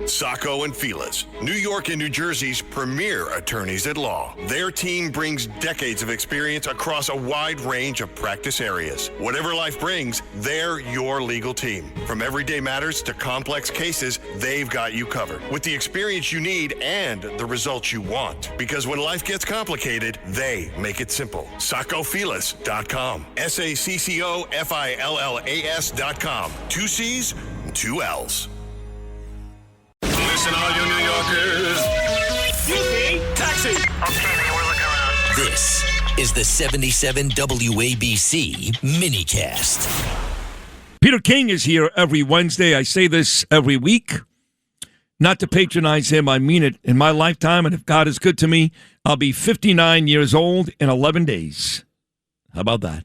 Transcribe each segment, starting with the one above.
Sacco and Felice, New York and New Jersey's premier attorneys at law. Their team brings decades of experience across a wide range of practice areas. Whatever life brings, they're your legal team. From everyday matters to complex cases, they've got you covered with the experience you need and the results you want. Because when life gets complicated, they make it simple. SaccoFelice.com. SACCOFILLAS.com. 2 C's, 2 L's. Listen, all you New Yorkers. Excuse me, taxi. Okay, man, we're looking around. This is the 77 WABC minicast. Peter King is here every Wednesday. I say this every week. Not to patronize him, I mean it. In my lifetime, and if God is good to me, I'll be 59 years old in 11 days. How about that?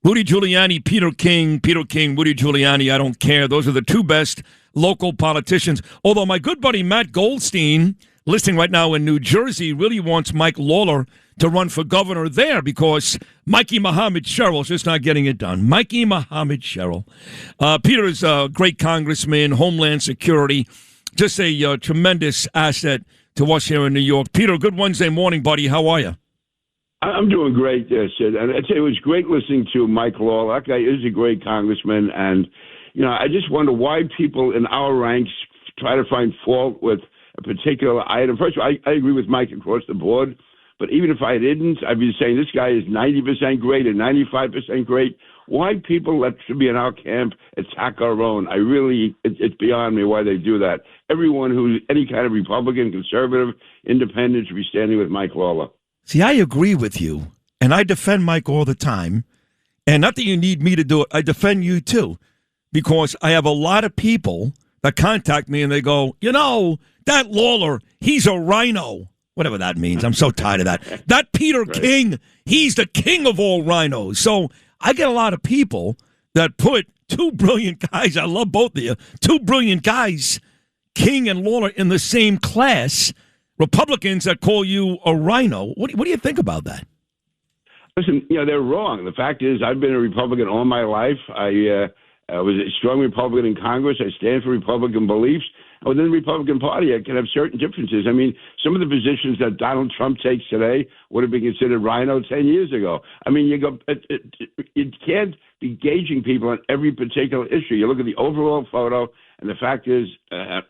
Rudy Giuliani, Peter King, Rudy Giuliani, I don't care. Those are the two best local politicians. Although my good buddy Matt Goldstein, listening right now in New Jersey, really wants Mike Lawler to run for governor there because Mikey Muhammad Sherrill's just not getting it done. Mikey Muhammad Sherrill. Peter is a great congressman, Homeland Security, just a tremendous asset to us here in New York. Peter, good Wednesday morning, buddy. How are you? I'm doing great, Sid. And I'd say it was great listening to Mike Lawler. That guy is a great congressman. And, I just wonder why people in our ranks try to find fault with a particular item. First of all, I agree with Mike across the board. But even if I didn't, I'd be saying this guy is 90% great and 95% great. Why people that should be in our camp attack our own? It's beyond me why they do that. Everyone who's any kind of Republican, conservative, independent should be standing with Mike Lawler. See, I agree with you, and I defend Mike all the time. And not that you need me to do it, I defend you too, because I have a lot of people that contact me and they go, that Lawler, he's a rhino. Whatever that means. I'm so tired of that. That Peter King, he's the king of all rhinos. So I get a lot of people that put two brilliant guys, I love both of you, two brilliant guys, King and Lawler, in the same class. Republicans that call you a rhino. What do you think about that? Listen, they're wrong. The fact is, I've been a Republican all my life. I was a strong Republican in Congress. I stand for Republican beliefs. Within the Republican Party, I can have certain differences. I mean, some of the positions that Donald Trump takes today would have been considered rhino 10 years ago. I mean, you can't be gauging people on every particular issue. You look at the overall photo, and the fact is, I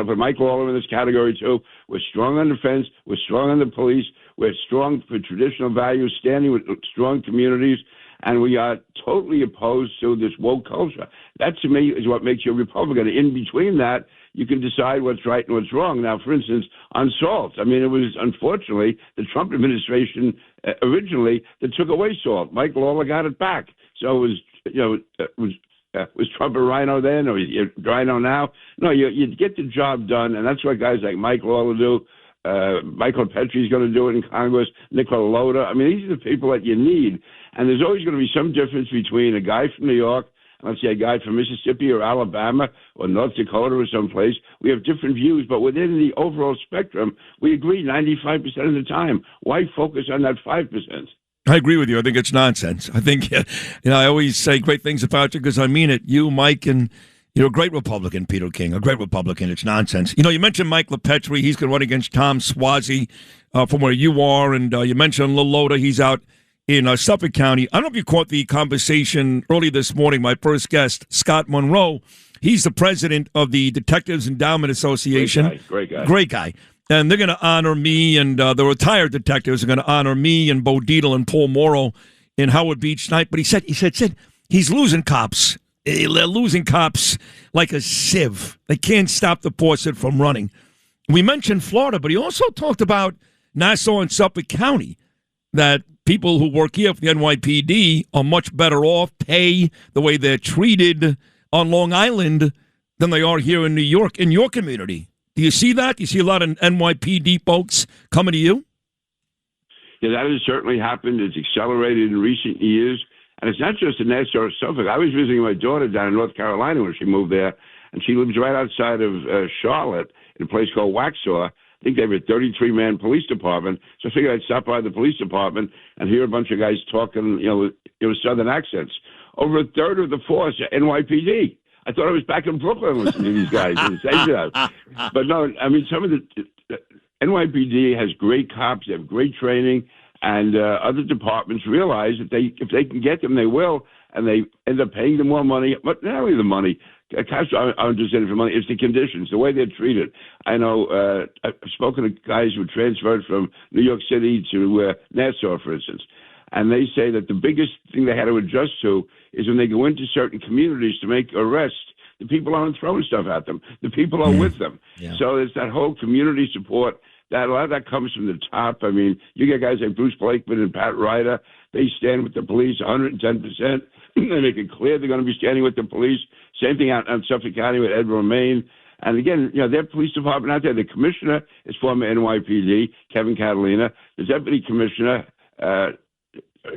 put Mike Lawler in this category too. We're strong on defense. We're strong on the police. We're strong for traditional values, standing with strong communities. And we are totally opposed to this woke culture. That, to me, is what makes you a Republican. In between that, you can decide what's right and what's wrong. Now, for instance, on SALT, I mean, it was, unfortunately, the Trump administration originally that took away SALT. Mike Lawler got it back. So it was, was Trump a rhino then, or is he a rhino now? No, you get the job done, and that's what guys like Mike Lawler do. Michael Petrie's going to do it in Congress. Nicola Loda. I mean, these are the people that you need. And there's always going to be some difference between a guy from New York and, let's say, a guy from Mississippi or Alabama or North Dakota or someplace. We have different views, but within the overall spectrum, we agree 95% of the time. Why focus on that 5%? I agree with you. I think it's nonsense. I think, I always say great things about you because I mean it. You, Mike, and you're a great Republican, Peter King, a great Republican. It's nonsense. You mentioned Mike LaPetrie. He's going to run against Tom Suozzi from where you are. And you mentioned Lil Loda. He's out in Suffolk County. I don't know if you caught the conversation early this morning. My first guest, Scott Monroe, he's the president of the Detectives Endowment Association. Great guy. Great guy. And they're going to honor me, and the retired detectives are going to honor me and Bo Dietl and Paul Morrow in Howard Beach tonight. But he said, Sid, he's losing cops. They're losing cops like a sieve. They can't stop the faucet from running. We mentioned Florida, but he also talked about Nassau and Suffolk County, that people who work here for the NYPD are much better off, pay the way they're treated on Long Island than they are here in New York, in your community. Do you see that? Do you see a lot of NYPD folks coming to you? Yeah, that has certainly happened. It's accelerated in recent years. And it's not just in Nassau or Suffolk. I was visiting my daughter down in North Carolina when she moved there, and she lives right outside of Charlotte in a place called Waxhaw. I think they have a 33-man police department. So I figured I'd stop by the police department and hear a bunch of guys talking, with Southern accents. Over a third of the force are NYPD. I thought I was back in Brooklyn listening to these guys. But no, I mean, some of the NYPD has great cops. They have great training, and other departments realize that if they can get them, they will, and they end up paying them more money. But not only the money, cops aren't just in it for money. It's the conditions, the way they're treated. I know I've spoken to guys who transferred from New York City to Nassau, for instance, and they say that the biggest thing they had to adjust to is when they go into certain communities to make arrests, the people aren't throwing stuff at them. The people are with them. Yeah. So there's that whole community support. That a lot of that comes from the top. I mean, you get guys like Bruce Blakeman and Pat Ryder. They stand with the police 110%. They make it clear they're going to be standing with the police. Same thing out in Suffolk County with Ed Romaine. And again, their police department out there, the commissioner is former NYPD, Kevin Catalina. The deputy commissioner,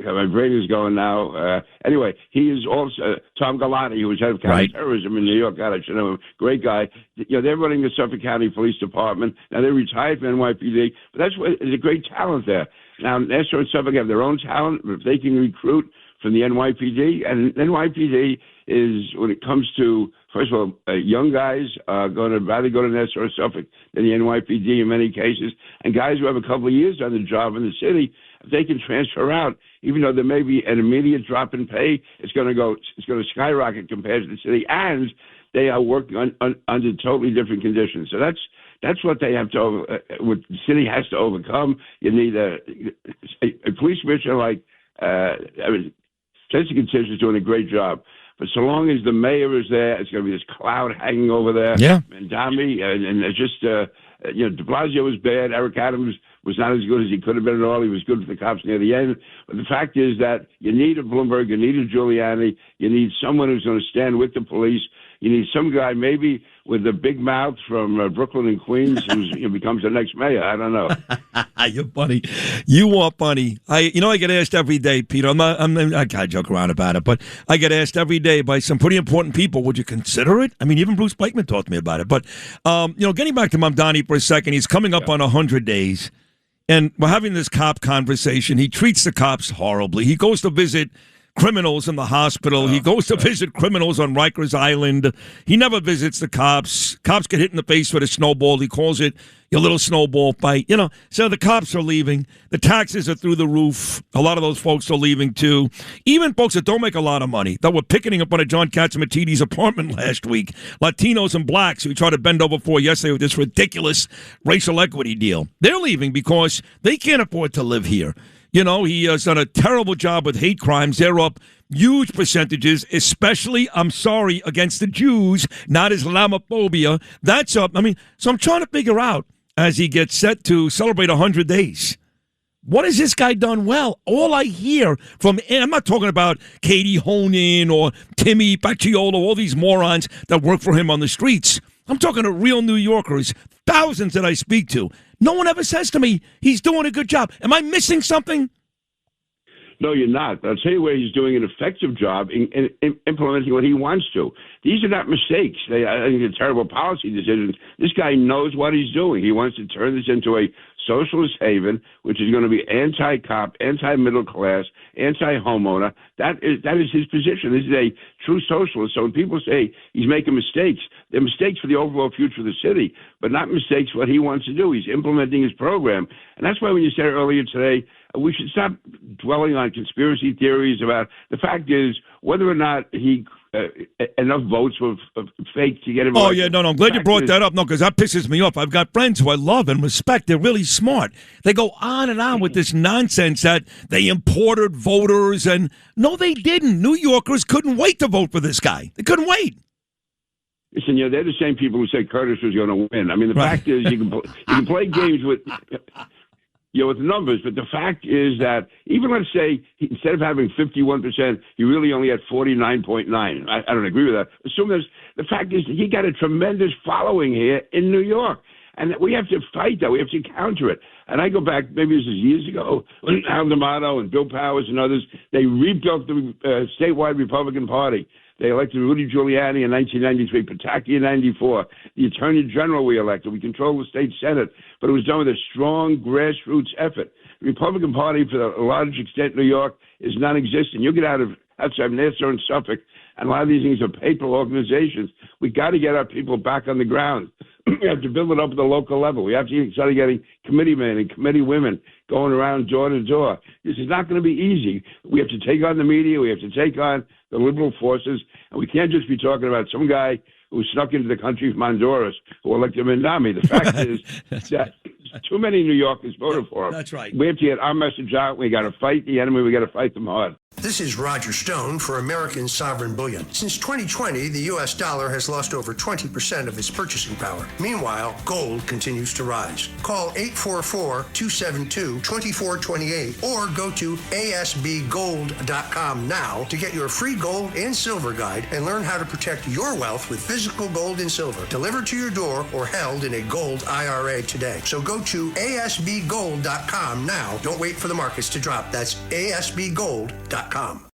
my brain is going now. Anyway, he is also Tom Galati, who was head of counterterrorism in New York. God, I should know him. Great guy. They're running the Suffolk County Police Department. Now, they're retired from NYPD, but there's a great talent there. Now, Nassau and Suffolk have their own talent, but if they can recruit from the NYPD, and NYPD is, when it comes to, first of all, young guys are going to rather go to Nassau or Suffolk than the NYPD in many cases, and guys who have a couple of years on the job in the city, if they can transfer out, even though there may be an immediate drop in pay, it's going to skyrocket compared to the city, and they are working under totally different conditions. So that's what they have to, what the city has to overcome. You need a police commissioner like, Jessica Tisch is doing a great job. But so long as the mayor is there, it's going to be this cloud hanging over there. Yeah. Mandami, and it's just, de Blasio was bad. Eric Adams was not as good as he could have been at all. He was good for the cops near the end. But the fact is that you need a Bloomberg, you need a Giuliani, you need someone who's going to stand with the police. You need some guy maybe with a big mouth from Brooklyn and Queens who becomes the next mayor. I don't know. You're funny. You are funny. I get asked every day, Peter. I can't joke around about it, but I get asked every day by some pretty important people, would you consider it? I mean, even Bruce Blakeman talked to me about it. But, getting back to Mamdani for a second, he's coming up on 100 days. And we're having this cop conversation. He treats the cops horribly. He goes to visit criminals in the hospital. He goes to visit criminals on Rikers Island. He never visits the cops. Cops get hit in the face with a snowball. He calls it your little snowball fight. So the cops are leaving. The taxes are through the roof. A lot of those folks are leaving, too. Even folks that don't make a lot of money, that were picketing up on a John Catsimatidis apartment last week. Latinos and blacks who tried to bend over for yesterday with this ridiculous racial equity deal. They're leaving because they can't afford to live here. He has done a terrible job with hate crimes. They're up huge percentages, especially, I'm sorry, against the Jews, not Islamophobia. That's up. So I'm trying to figure out, as he gets set to celebrate 100 days, what has this guy done well? All I hear from, and I'm not talking about Katie Honan or Timmy Pacciolo, all these morons that work for him on the streets. I'm talking to real New Yorkers, thousands that I speak to. No one ever says to me, he's doing a good job. Am I missing something? No, you're not. I'll tell you where he's doing an effective job in implementing what he wants to. These are not mistakes. I think they're terrible policy decisions. This guy knows what he's doing. He wants to turn this into a socialist haven, which is going to be anti-cop, anti-middle class, anti-homeowner. That is his position. This is a true socialist. So when people say he's making mistakes, they're mistakes for the overall future of the city, but not mistakes for what he wants to do. He's implementing his program. And that's why when you said earlier today, we should stop dwelling on conspiracy theories about the fact is whether or not he enough votes were fake to get him. Oh, yeah, no, I'm glad you brought that up. No, because that pisses me off. I've got friends who I love and respect. They're really smart. They go on and on with this nonsense that they imported voters, and no, they didn't. New Yorkers couldn't wait to vote for this guy. They couldn't wait. Listen, they're the same people who say Curtis was going to win. I mean, the fact is you can play games with with numbers, but the fact is that even let's say instead of having 51%, he really only had 49.9. I don't agree with that. Assume the fact is that he got a tremendous following here in New York, and we have to fight that. We have to counter it. And I go back, maybe this is years ago, when Al D'Amato and Bill Powers and others, they rebuilt the statewide Republican Party. They elected Rudy Giuliani in 1993, Pataki in 94. The Attorney General we elected. We controlled the state Senate, but it was done with a strong grassroots effort. The Republican Party, for a large extent in New York, is non-existent. You get out of outside Nassau and Suffolk, and a lot of these things are paper organizations. We got to get our people back on the ground. We have to build it up at the local level. We have to start getting committee men and committee women going around door to door. This is not going to be easy. We have to take on the media. We have to take on the liberal forces. And we can't just be talking about some guy who snuck into the country from Honduras who elected Mandami. The fact is that too many New Yorkers voted for him. That's right. We have to get our message out. We got to fight the enemy. We got to fight them hard. This is Roger Stone for American Sovereign Bullion. Since 2020, the U.S. dollar has lost over 20% of its purchasing power. Meanwhile, gold continues to rise. Call 844-272-2428 or go to asbgold.com now to get your free gold and silver guide and learn how to protect your wealth with physical gold and silver delivered to your door or held in a gold IRA today. So go to asbgold.com now. Don't wait for the markets to drop. That's asbgold.com.